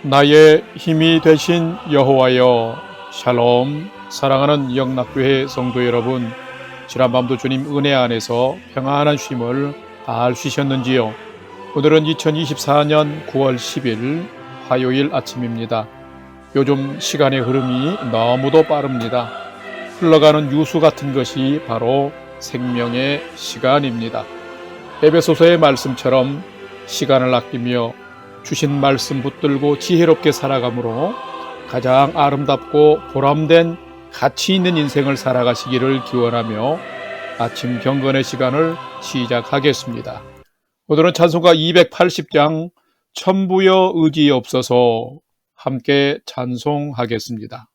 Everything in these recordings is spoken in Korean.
나의 힘이 되신 여호와여, 샬롬. 사랑하는 영락교회 성도 여러분, 지난밤도 주님 은혜 안에서 평안한 쉼을 잘 쉬셨는지요? 오늘은 2024년 9월 10일 화요일 아침입니다. 요즘 시간의 흐름이 너무도 빠릅니다. 흘러가는 유수 같은 것이 바로 생명의 시간입니다. 에베소서의 말씀처럼 시간을 아끼며 주신 말씀 붙들고 지혜롭게 살아감으로 가장 아름답고 보람된 가치 있는 인생을 살아가시기를 기원하며 아침 경건의 시간을 시작하겠습니다. 오늘은 찬송가 280장 천부여 의지없어서 함께 찬송하겠습니다.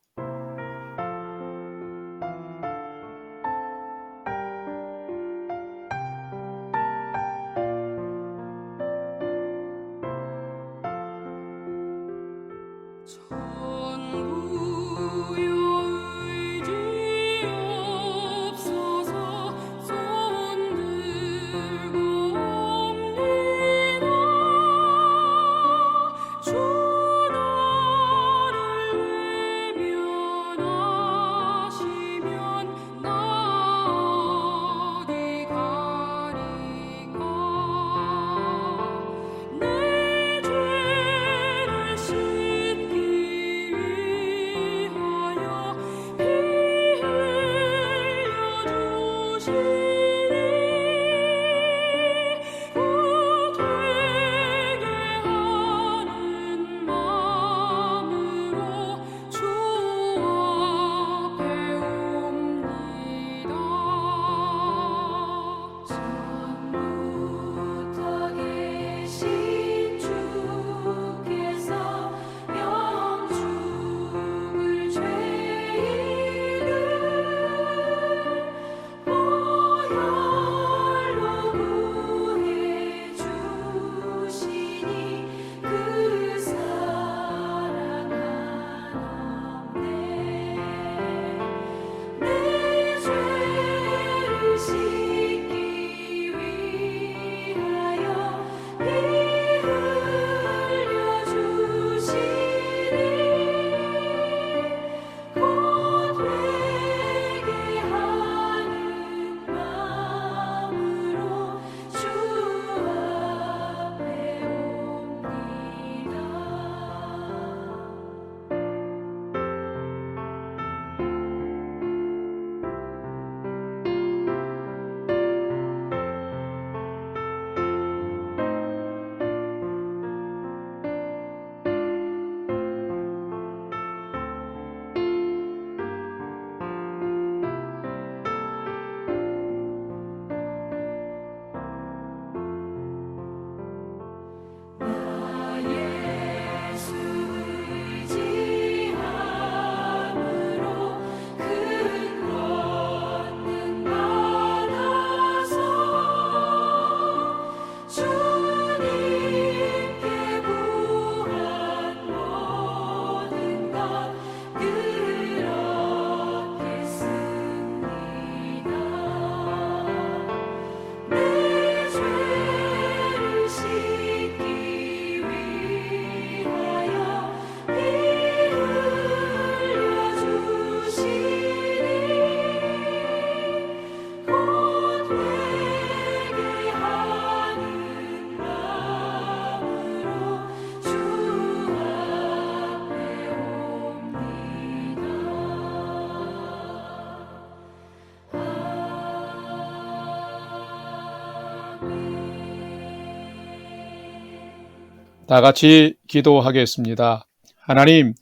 다 같이 기도하겠습니다. 하나님,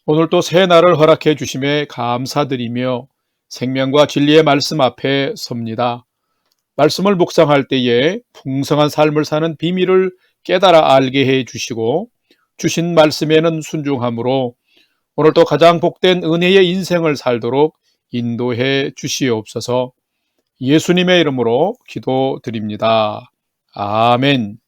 오늘 또 새 날을 허락해 주심에 감사드리며 생명과 진리의 말씀 앞에 섭니다. 말씀을 묵상할 때에 풍성한 삶을 사는 비밀을 깨달아 알게 해 주시고 주신 말씀에는 순종함으로 오늘도 가장 복된 은혜의 인생을 살도록 인도해 주시옵소서. 예수님의 이름으로 기도드립니다. 아멘.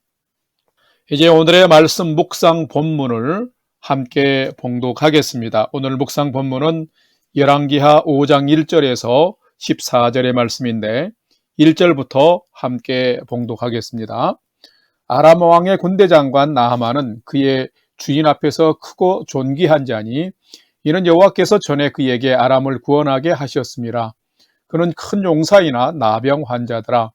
이제 오늘의 말씀 묵상 본문을 함께 봉독하겠습니다. 오늘 묵상 본문은 열왕기하 5장 1절에서 14절의 말씀인데 1절부터 함께 봉독하겠습니다. 아람 왕의 군대 장관 나하만은 그의 주인 앞에서 크고 존귀한 자니 이는 여호와께서 전에 그에게 아람을 구원하게 하셨습니다. 그는 큰 용사이나 나병 환자더라.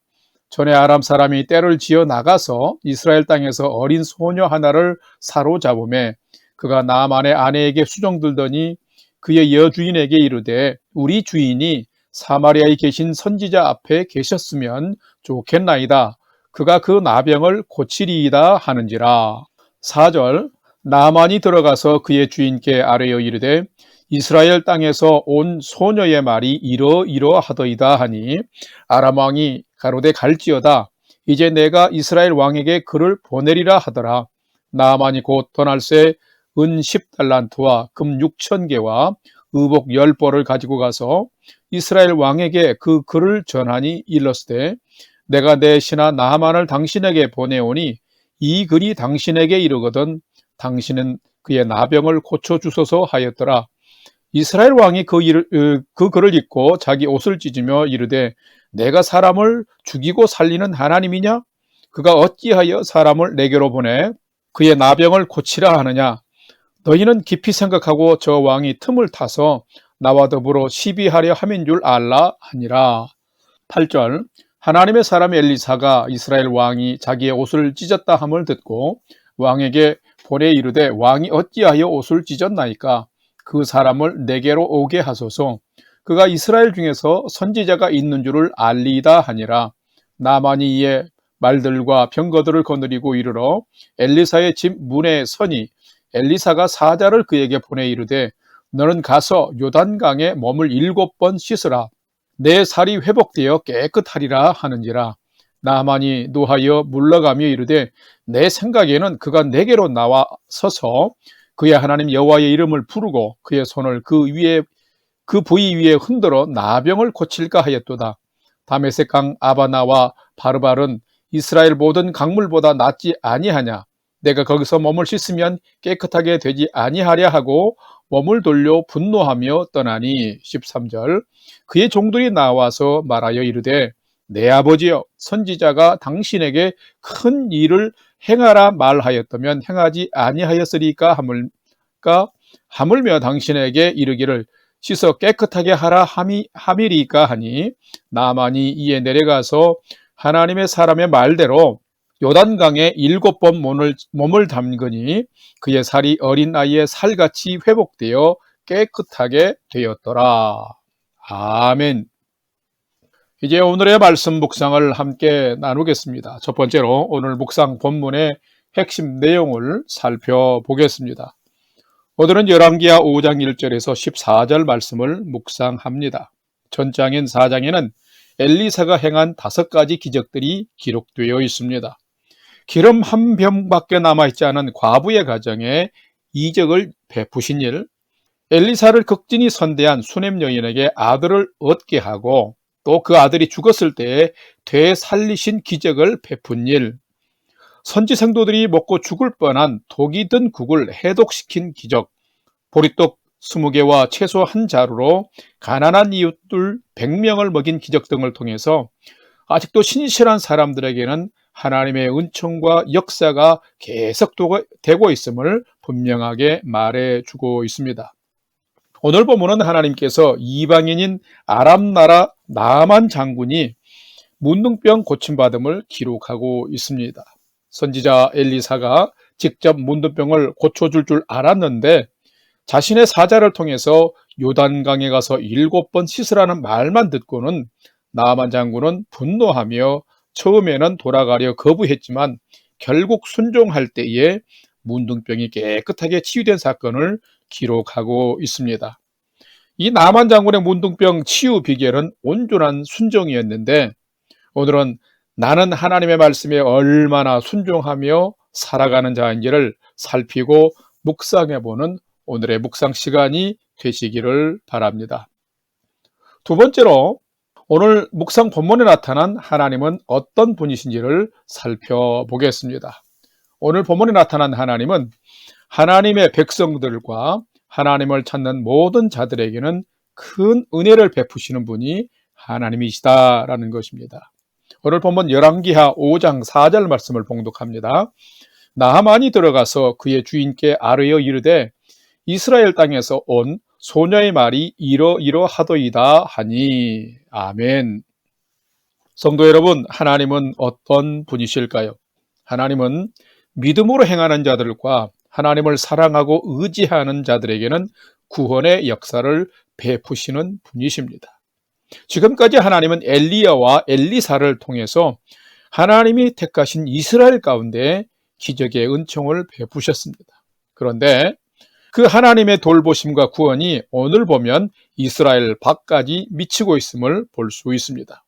전에 아람 사람이 떼를 지어 나가서 이스라엘 땅에서 어린 소녀 하나를 사로잡음에 그가 나만의 아내에게 수종들더니 그의 여주인에게 이르되 우리 주인이 사마리아에 계신 선지자 앞에 계셨으면 좋겠나이다. 그가 그 나병을 고치리이다 하는지라. 4절 나만이 들어가서 그의 주인께 아뢰어 이르되 이스라엘 땅에서 온 소녀의 말이 이러이러하더이다 하니 아람 왕이 가로되 갈지어다. 이제 내가 이스라엘 왕에게 그를 보내리라 하더라. 나만이 곧 떠날새 은 10달란트와 금 6,000개와 의복 10벌을 가지고 가서 이스라엘 왕에게 그 글을 전하니 일렀으되 내가 내 신하 나만을 당신에게 보내오니 이 글이 당신에게 이르거든 당신은 그의 나병을 고쳐주소서 하였더라. 이스라엘 왕이 그 글을 읽고 자기 옷을 찢으며 이르되 내가 사람을 죽이고 살리는 하나님이냐? 그가 어찌하여 사람을 내게로 보내 그의 나병을 고치라 하느냐? 너희는 깊이 생각하고 저 왕이 틈을 타서 나와 더불어 시비하려 함인 줄 알라 하니라. 8절 하나님의 사람 엘리사가 이스라엘 왕이 자기의 옷을 찢었다 함을 듣고 왕에게 보내 이르되 왕이 어찌하여 옷을 찢었나이까? 그 사람을 내게로 오게 하소서. 그가 이스라엘 중에서 선지자가 있는 줄을 알리이다 하니라. 나만이 이에 말들과 병거들을 거느리고 이르러 엘리사의 집 문에 서니 엘리사가 사자를 그에게 보내 이르되 너는 가서 요단강에 몸을 7번 씻으라. 내 살이 회복되어 깨끗하리라 하는지라. 나만이 노하여 물러가며 이르되 내 생각에는 그가 내게로 나와 서서 그의 하나님 여호와의 이름을 부르고 그의 손을 그 부위 위에 흔들어 나병을 고칠까 하였도다. 다메섹 강 아바나와 바르발은 이스라엘 모든 강물보다 낫지 아니하냐? 내가 거기서 몸을 씻으면 깨끗하게 되지 아니하랴 하고 몸을 돌려 분노하며 떠나니 13절 그의 종들이 나와서 말하여 이르되 내 아버지여 선지자가 당신에게 큰 일을 행하라 말하였다면 행하지 아니하였으리까 하물며 당신에게 이르기를 씻어 깨끗하게 하라 함이리까 하니 나만이 이에 내려가서 하나님의 사람의 말대로 요단강에 7번 몸을 담그니 그의 살이 어린 아이의 살같이 회복되어 깨끗하게 되었더라. 아멘. 이제 오늘의 말씀 묵상을 함께 나누겠습니다. 첫 번째로 오늘 묵상 본문의 핵심 내용을 살펴보겠습니다. 오늘은 열왕기하 5장 1절에서 14절 말씀을 묵상합니다. 전장인 4장에는 엘리사가 행한 5가지 기적들이 기록되어 있습니다. 기름 한 병밖에 남아있지 않은 과부의 가정에 이적을 베푸신 일, 엘리사를 극진히 선대한 수넴 여인에게 아들을 얻게 하고 또 그 아들이 죽었을 때에 되살리신 기적을 베푼 일, 선지 성도들이 먹고 죽을 뻔한 독이 든 국을 해독시킨 기적, 보리떡 20개와 채소 한 자루로 가난한 이웃들 100명을 먹인 기적 등을 통해서 아직도 신실한 사람들에게는 하나님의 은총과 역사가 계속되고 있음을 분명하게 말해주고 있습니다. 오늘 본문은 하나님께서 이방인인 아람 나라 나만 장군이 문둥병 고침받음을 기록하고 있습니다. 선지자 엘리사가 직접 문둥병을 고쳐줄 줄 알았는데 자신의 사자를 통해서 요단강에 가서 7번 씻으라는 말만 듣고는 나만 장군은 분노하며 처음에는 돌아가려 거부했지만 결국 순종할 때에 문둥병이 깨끗하게 치유된 사건을 기록하고 있습니다. 이 나만 장군의 문둥병 치유 비결은 온전한 순종이었는데 오늘은 나는 하나님의 말씀에 얼마나 순종하며 살아가는 자인지를 살피고 묵상해보는 오늘의 묵상 시간이 되시기를 바랍니다. 두 번째로 오늘 묵상 본문에 나타난 하나님은 어떤 분이신지를 살펴보겠습니다. 오늘 본문에 나타난 하나님은 하나님의 백성들과 하나님을 찾는 모든 자들에게는 큰 은혜를 베푸시는 분이 하나님이시다라는 것입니다. 오늘 본문 열왕기하 5장 4절 말씀을 봉독합니다. 나하만이 들어가서 그의 주인께 아뢰어 이르되 이스라엘 땅에서 온 소녀의 말이 이러이러하도이다 하니. 아멘. 성도 여러분, 하나님은 어떤 분이실까요? 하나님은 믿음으로 행하는 자들과 하나님을 사랑하고 의지하는 자들에게는 구원의 역사를 베푸시는 분이십니다. 지금까지 하나님은 엘리야와 엘리사를 통해서 하나님이 택하신 이스라엘 가운데 기적의 은총을 베푸셨습니다. 그런데 그 하나님의 돌보심과 구원이 오늘 보면 이스라엘 밖까지 미치고 있음을 볼 수 있습니다.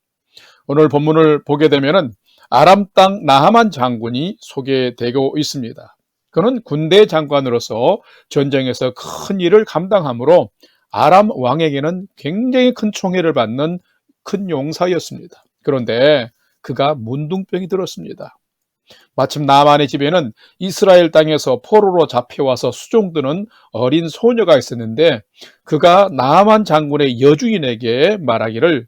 오늘 본문을 보게 되면 아람 땅 나하만 장군이 소개되고 있습니다. 그는 군대 장관으로서 전쟁에서 큰 일을 감당하므로 아람 왕에게는 굉장히 큰 총애를 받는 큰 용사였습니다. 그런데 그가 문둥병이 들었습니다. 마침 나만의 집에는 이스라엘 땅에서 포로로 잡혀와서 수종드는 어린 소녀가 있었는데 그가 나만 장군의 여주인에게 말하기를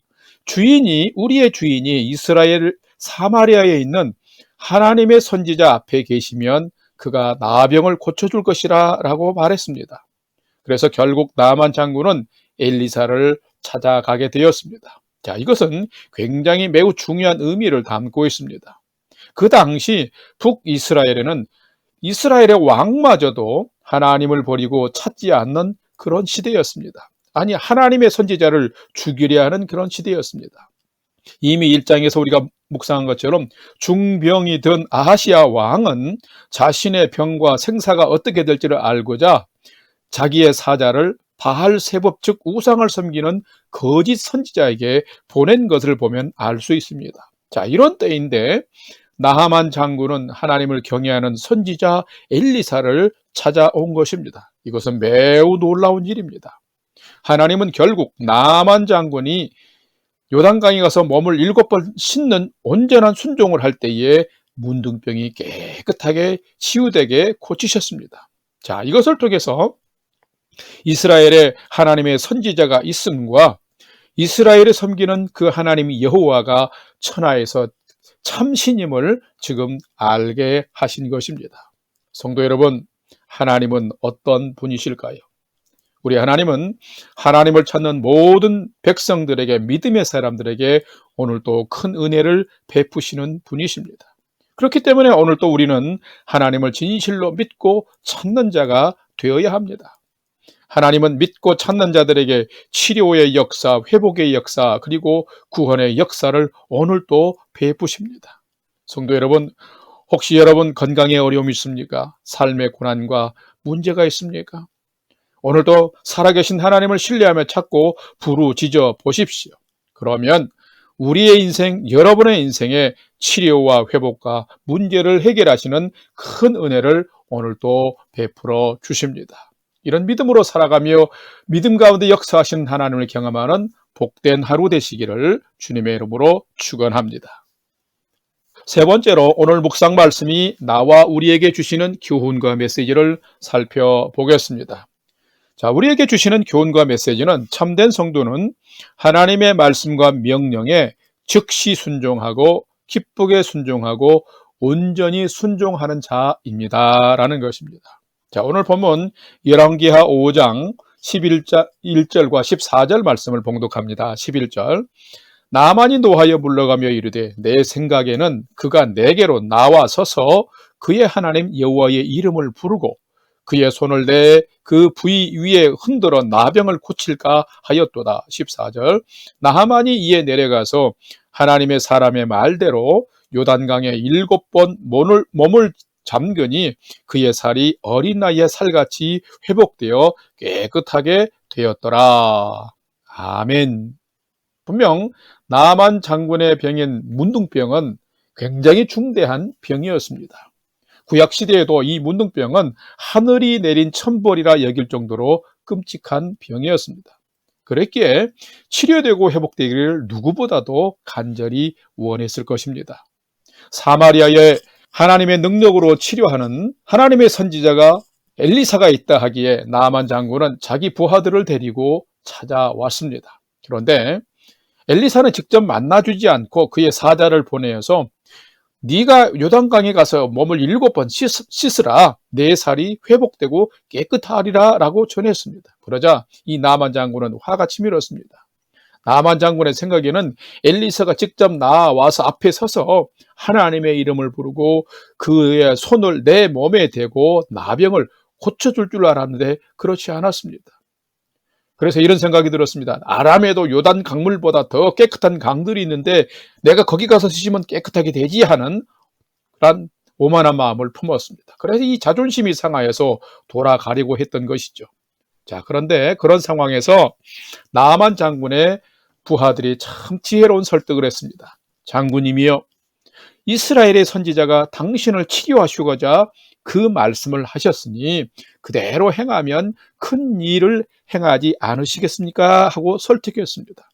우리의 주인이 이스라엘 사마리아에 있는 하나님의 선지자 앞에 계시면 그가 나병을 고쳐줄 것이라 라고 말했습니다. 그래서 결국 나만 장군은 엘리사를 찾아가게 되었습니다. 자, 이것은 굉장히 매우 중요한 의미를 담고 있습니다. 그 당시 북이스라엘에는 이스라엘의 왕마저도 하나님을 버리고 찾지 않는 그런 시대였습니다. 아니, 하나님의 선지자를 죽이려 하는 그런 시대였습니다. 이미 1장에서 우리가 묵상한 것처럼 중병이 든 아하시아 왕은 자신의 병과 생사가 어떻게 될지를 알고자 자기의 사자를 바알 세법 즉 우상을 섬기는 거짓 선지자에게 보낸 것을 보면 알 수 있습니다. 자, 이런 때인데 나하만 장군은 하나님을 경외하는 선지자 엘리사를 찾아온 것입니다. 이것은 매우 놀라운 일입니다. 하나님은 결국 나하만 장군이 요단강에 가서 몸을 7번 씻는 온전한 순종을 할 때에 문둥병이 깨끗하게 치유되게 고치셨습니다. 자, 이것을 통해서 이스라엘에 하나님의 선지자가 있음과 이스라엘을 섬기는 그 하나님 여호와가 천하에서 참신임을 지금 알게 하신 것입니다. 성도 여러분, 하나님은 어떤 분이실까요? 우리 하나님은 하나님을 찾는 모든 백성들에게, 믿음의 사람들에게 오늘도 큰 은혜를 베푸시는 분이십니다. 그렇기 때문에 오늘도 우리는 하나님을 진실로 믿고 찾는 자가 되어야 합니다. 하나님은 믿고 찾는 자들에게 치료의 역사, 회복의 역사, 그리고 구원의 역사를 오늘도 베푸십니다. 성도 여러분, 혹시 여러분 건강에 어려움이 있습니까? 삶의 고난과 문제가 있습니까? 오늘도 살아계신 하나님을 신뢰하며 찾고 부르짖어 보십시오. 그러면 우리의 인생, 여러분의 인생에 치료와 회복과 문제를 해결하시는 큰 은혜를 오늘도 베풀어 주십니다. 이런 믿음으로 살아가며 믿음 가운데 역사하시는 하나님을 경험하는 복된 하루 되시기를 주님의 이름으로 축원합니다. 세 번째로 오늘 묵상 말씀이 나와 우리에게 주시는 교훈과 메시지를 살펴보겠습니다. 자, 우리에게 주시는 교훈과 메시지는 참된 성도는 하나님의 말씀과 명령에 즉시 순종하고 기쁘게 순종하고 온전히 순종하는 자입니다 라는 것입니다. 자, 오늘 본문 열왕기하 5장 1절과 14절 말씀을 봉독합니다. 11절 나만이 노하여 물러가며 이르되 내 생각에는 그가 내게로 나와 서서 그의 하나님 여호와의 이름을 부르고 그의 손을 내 그 부위 위에 흔들어 나병을 고칠까 하였도다. 14절 나하만이 이에 내려가서 하나님의 사람의 말대로 요단강에 7번 몸을 잠그니 그의 살이 어린 나이의 살같이 회복되어 깨끗하게 되었더라. 아멘. 분명 나만 장군의 병인 문둥병은 굉장히 중대한 병이었습니다. 구약시대에도 이 문둥병은 하늘이 내린 천벌이라 여길 정도로 끔찍한 병이었습니다. 그랬기에 치료되고 회복되기를 누구보다도 간절히 원했을 것입니다. 사마리아에 하나님의 능력으로 치료하는 하나님의 선지자가 엘리사가 있다 하기에 나만 장군은 자기 부하들을 데리고 찾아왔습니다. 그런데 엘리사는 직접 만나주지 않고 그의 사자를 보내어서 네가 요단강에 가서 몸을 7번 씻으라. 내 살이 회복되고 깨끗하리라 라고 전했습니다. 그러자 이 나만 장군은 화가 치밀었습니다. 나만 장군의 생각에는 엘리사가 직접 나와서 앞에 서서 하나님의 이름을 부르고 그의 손을 내 몸에 대고 나병을 고쳐줄 줄 알았는데 그렇지 않았습니다. 그래서 이런 생각이 들었습니다. 아람에도 요단 강물보다 더 깨끗한 강들이 있는데 내가 거기 가서 씻으면 깨끗하게 되지 하는 그런 오만한 마음을 품었습니다. 그래서 이 자존심이 상하여서 돌아가려고 했던 것이죠. 자, 그런데 그런 상황에서 나만 장군의 부하들이 참 지혜로운 설득을 했습니다. 장군님이여, 이스라엘의 선지자가 당신을 치료하시고자 그 말씀을 하셨으니 그대로 행하면 큰 일을 행하지 않으시겠습니까? 하고 설득했습니다.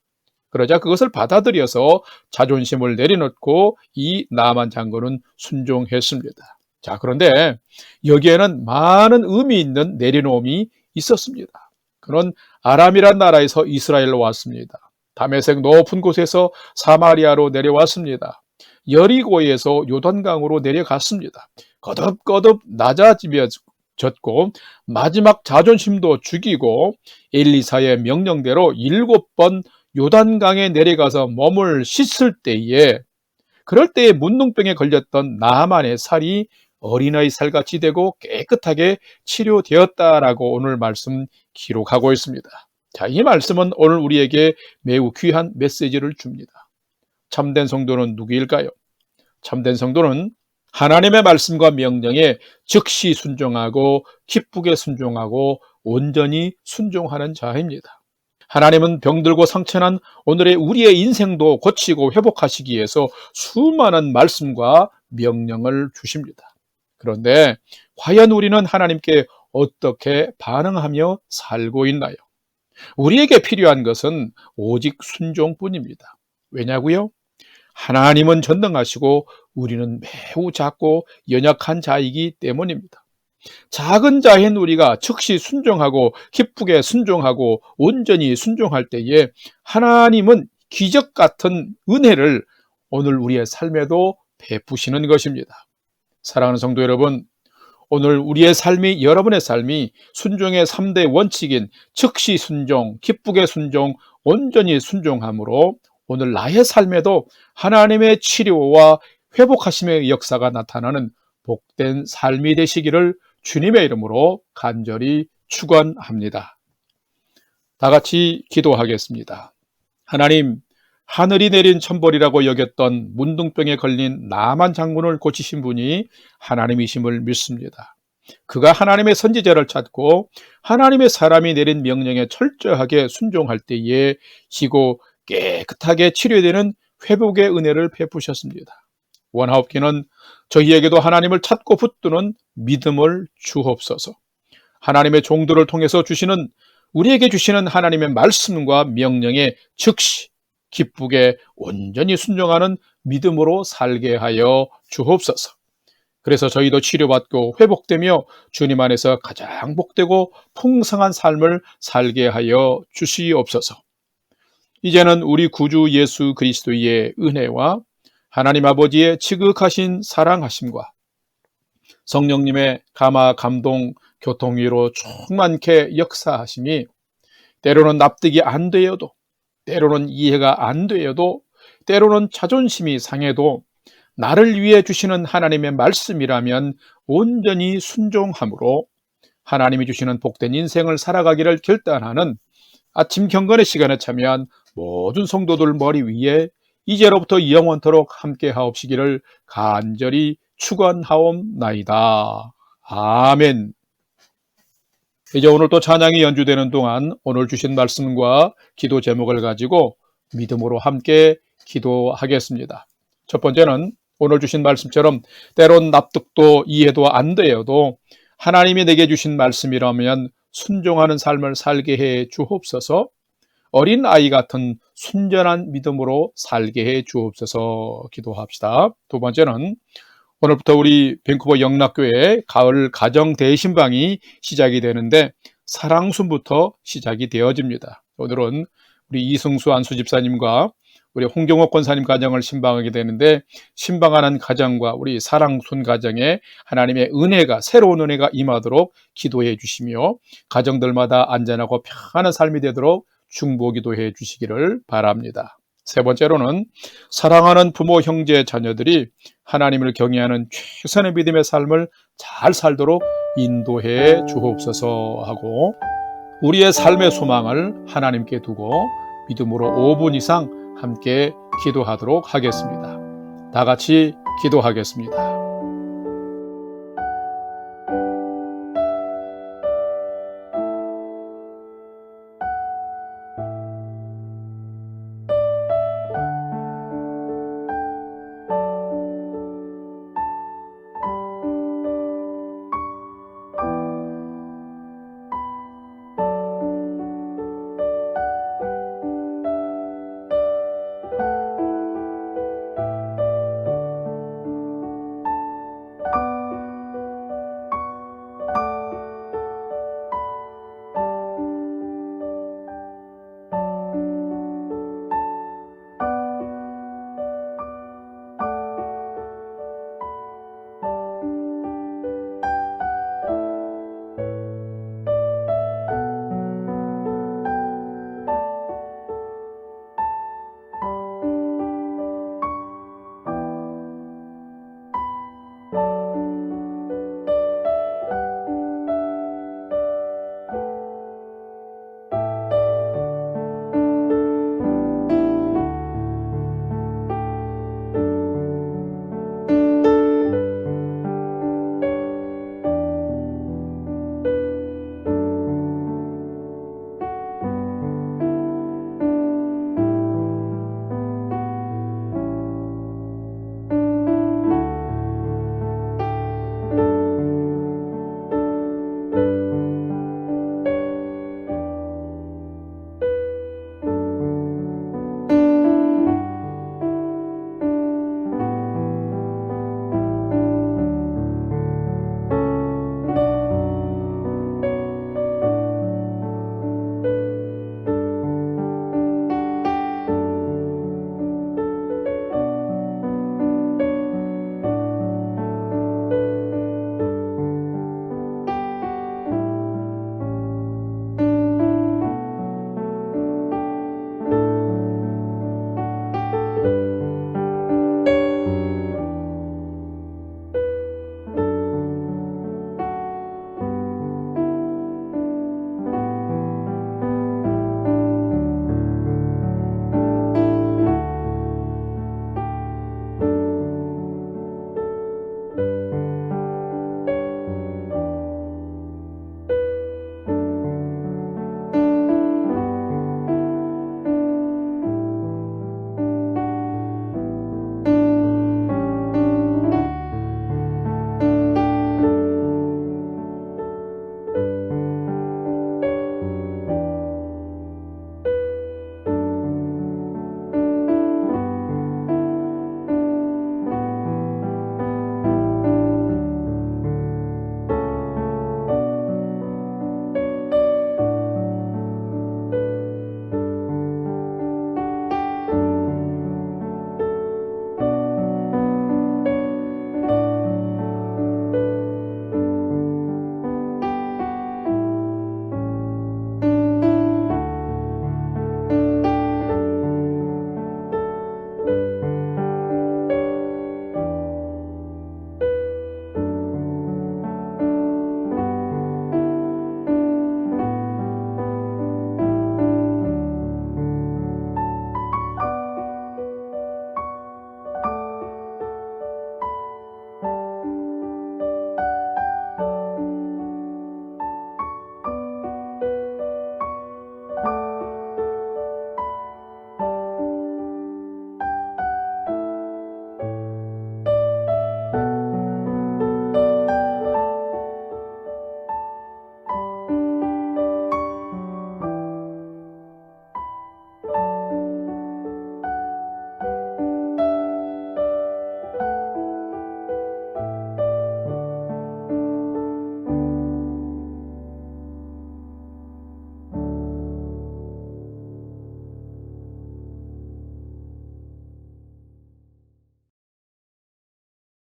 그러자 그것을 받아들여서 자존심을 내려놓고 이 나만 장군은 순종했습니다. 자, 그런데 여기에는 많은 의미 있는 내려놓음이 있었습니다. 그는 아람이란 나라에서 이스라엘로 왔습니다. 다메섹 높은 곳에서 사마리아로 내려왔습니다. 여리고에서 요단강으로 내려갔습니다. 거듭거듭 낮아지졌고 마지막 자존심도 죽이고 엘리사의 명령대로 7번 요단강에 내려가서 몸을 씻을 때에 그럴 때에 문둥병에 걸렸던 나만의 살이 어린아이 살같이 되고 깨끗하게 치료되었다라고 오늘 말씀 기록하고 있습니다. 자, 이 말씀은 오늘 우리에게 매우 귀한 메시지를 줍니다. 참된 성도는 누구일까요? 참된 성도는 하나님의 말씀과 명령에 즉시 순종하고 기쁘게 순종하고 온전히 순종하는 자입니다. 하나님은 병들고 상처난 오늘의 우리의 인생도 고치고 회복하시기 위해서 수많은 말씀과 명령을 주십니다. 그런데 과연 우리는 하나님께 어떻게 반응하며 살고 있나요? 우리에게 필요한 것은 오직 순종뿐입니다. 왜냐고요? 하나님은 전능하시고 우리는 매우 작고 연약한 자이기 때문입니다. 작은 자인 우리가 즉시 순종하고 기쁘게 순종하고 온전히 순종할 때에 하나님은 기적 같은 은혜를 오늘 우리의 삶에도 베푸시는 것입니다. 사랑하는 성도 여러분, 오늘 우리의 삶이, 여러분의 삶이 순종의 3대 원칙인 즉시 순종, 기쁘게 순종, 온전히 순종함으로 오늘 나의 삶에도 하나님의 치료와 회복하심의 역사가 나타나는 복된 삶이 되시기를 주님의 이름으로 간절히 축원합니다. 다 같이 기도하겠습니다. 하나님, 하늘이 내린 천벌이라고 여겼던 문둥병에 걸린 나만 장군을 고치신 분이 하나님이심을 믿습니다. 그가 하나님의 선지자를 찾고 하나님의 사람이 내린 명령에 철저하게 순종할 때에 희고 깨끗하게 치료되는 회복의 은혜를 베푸셨습니다. 원하옵기는 저희에게도 하나님을 찾고 붙드는 믿음을 주옵소서. 하나님의 종들을 통해서 우리에게 주시는 하나님의 말씀과 명령에 즉시 기쁘게 온전히 순종하는 믿음으로 살게 하여 주옵소서. 그래서 저희도 치료받고 회복되며 주님 안에서 가장 복되고 풍성한 삶을 살게 하여 주시옵소서. 이제는 우리 구주 예수 그리스도의 은혜와 하나님 아버지의 지극하신 사랑하심과 성령님의 감화, 감동, 교통위로 충만케 역사하심이 때로는 납득이 안 되어도, 때로는 이해가 안 되어도, 때로는 자존심이 상해도 나를 위해 주시는 하나님의 말씀이라면 온전히 순종함으로 하나님이 주시는 복된 인생을 살아가기를 결단하는 아침 경건의 시간에 참여한 모든 성도들 머리 위에 이제로부터 영원토록 함께 하옵시기를 간절히 축원하옵나이다. 아멘. 이제 오늘 또 찬양이 연주되는 동안 오늘 주신 말씀과 기도 제목을 가지고 믿음으로 함께 기도하겠습니다. 첫 번째는 오늘 주신 말씀처럼 때론 납득도 이해도 안 되어도 하나님이 내게 주신 말씀이라면 순종하는 삶을 살게 해 주옵소서. 어린 아이 같은 순전한 믿음으로 살게 해 주옵소서. 기도합시다. 두 번째는 오늘부터 우리 밴쿠버 영락교회 가을 가정 대신방이 시작이 되는데 사랑순부터 시작이 되어집니다. 오늘은 우리 이승수 안수 집사님과 우리 홍경옥 권사님 가정을 신방하게 되는데, 신방하는 가정과 우리 사랑순 가정에 하나님의 은혜가, 새로운 은혜가 임하도록 기도해 주시며, 가정들마다 안전하고 평안한 삶이 되도록 중보 기도해 주시기를 바랍니다. 세 번째로는 사랑하는 부모, 형제, 자녀들이 하나님을 경외하는 최선의 믿음의 삶을 잘 살도록 인도해 주옵소서 하고, 우리의 삶의 소망을 하나님께 두고 믿음으로 5분 이상 함께 기도하도록 하겠습니다. 다 같이 기도하겠습니다.